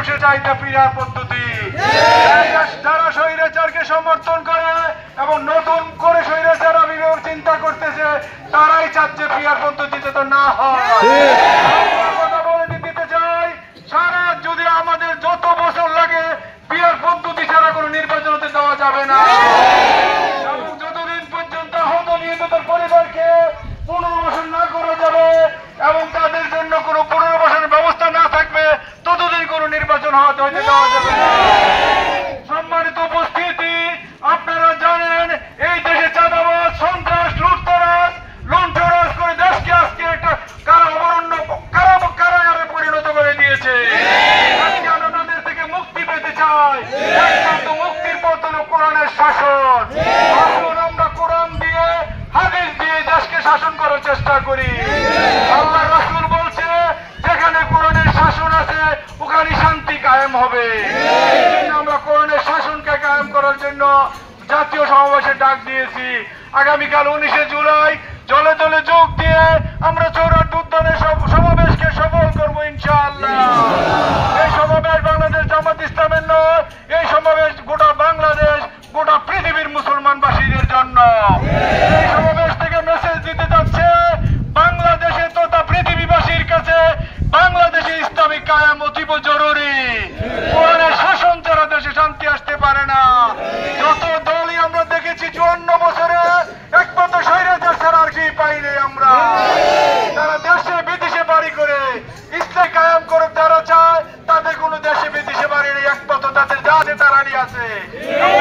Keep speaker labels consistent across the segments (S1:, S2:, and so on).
S1: মানুষের চাহিদা পিয়ার পদ্ধতি। যারা স্বৈরাচারকে সমর্থন করে এবং নতুন করে স্বৈরাচার আবির্ভাব চিন্তা করতেছে, তারাই চাচ্ছে পিয়ার পদ্ধতিতে তো না হয়। কথা বলে দিতে চাই, সারা যদি আমাদের যত বছর লাগে পিয়ার পদ্ধতি ছাড়া কোনো নির্বাচন হতে দেওয়া যাবে না। এবং যতদিন পর্যন্ত আহত নিহতদের পরিবারকে পুনর্বাসন না করা যাবে এবং তাদের জন্য কোনো পুনর্বাসনের ব্যবস্থা না থাকবে, ততদিন কোনো নির্বাচন হতে দেওয়া যাবে না। সম্মানিত উপস্থিতি, আপনারা জানেন এই দেশে চাঁদাবাজ, সন্ত্রাস, লুণ্ঠরাজ করে দেশকে আজকে একটা কারাগারে পরিণত করে দিয়েছে। আজকে আমরা তাদের থেকে মুক্তি পেতে চাই। একমাত্র মুক্তির পথ হলো কোরআনের শাসন। আসুন আমরা কোরআন দিয়ে, হাদিস দিয়ে দেশকে শাসন করার চেষ্টা করি। আল্লাহ রাসূল বলছে, যেখানে কোরআনের শাসন আছে ওখানে শান্তি কায়েম হবে। আমরা কোরআনের শাসনকে কায়েম করার জন্য জাতীয় সমাবেশে ডাক দিয়েছি। আগামীকাল 19শে জুলাই জলে জলে যোগ দিয়ে আমরা চৌরাট উদ্যানের সমাবেশকে সফল করবো ইনশাআল্লাহ। এই সমাবেশ বাংলাদেশ জামাত ইসলামের নয়, এই সমাবেশ গোটা বাংলাদেশ, গোটা পৃথিবীর মুসলমানবাসীদের জন্য। এই সমাবেশ থেকে মেসেজ দিতে যাচ্ছে বাংলাদেশে তথা পৃথিবীবাসীর কাছে, বাংলাদেশে ইসলামিক কায়াম অতীব জরুরি। কোরআনের শাসন ছাড়া দেশে শান্তি আসতে পারে না। যত দলই আমরা দেখেছি 54 বছরে একমাত্র স্বৈরাচার ছাড়া আর কি পাইনি আমরা। তারা দেশে বিদেশে বাড়ি করে ইসলাম কায়াম করে যারা চায়, তাদের কোনো দেশে বিদেশে বাড়ি নেই, একমাত্র তাদের যা আছে তারাই আছে।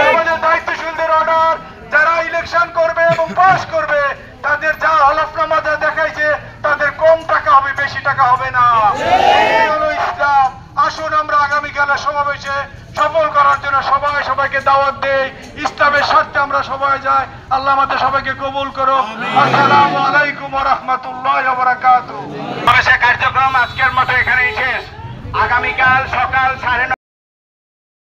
S1: আমাদের দায়িত্বশীলদের অর্ডার, যারা ইলেকশন করবে এবং পাস করবে তাদের যা হলফনামা যা দেখাইছে, তাদের কম টাকা হবে, বেশি টাকা হবে না। এই হলো ইসলাম। আসুন আমরা আগামীকালের সমাবেশে সফল করার জন্য সবাইকে দাওয়াত দেই। ইসলামের স্বার্থে আমরা সবাই যাই। আল্লাহ আমাদের সবাইকে কবুল করো। আসসালামু আলাইকুম ওয়া রাহমাতুল্লাহি ওয়া বারাকাতুহু।
S2: কার্যক্রম আজকের মতো এখানেই শেষ। আগামীকাল সকাল 9:30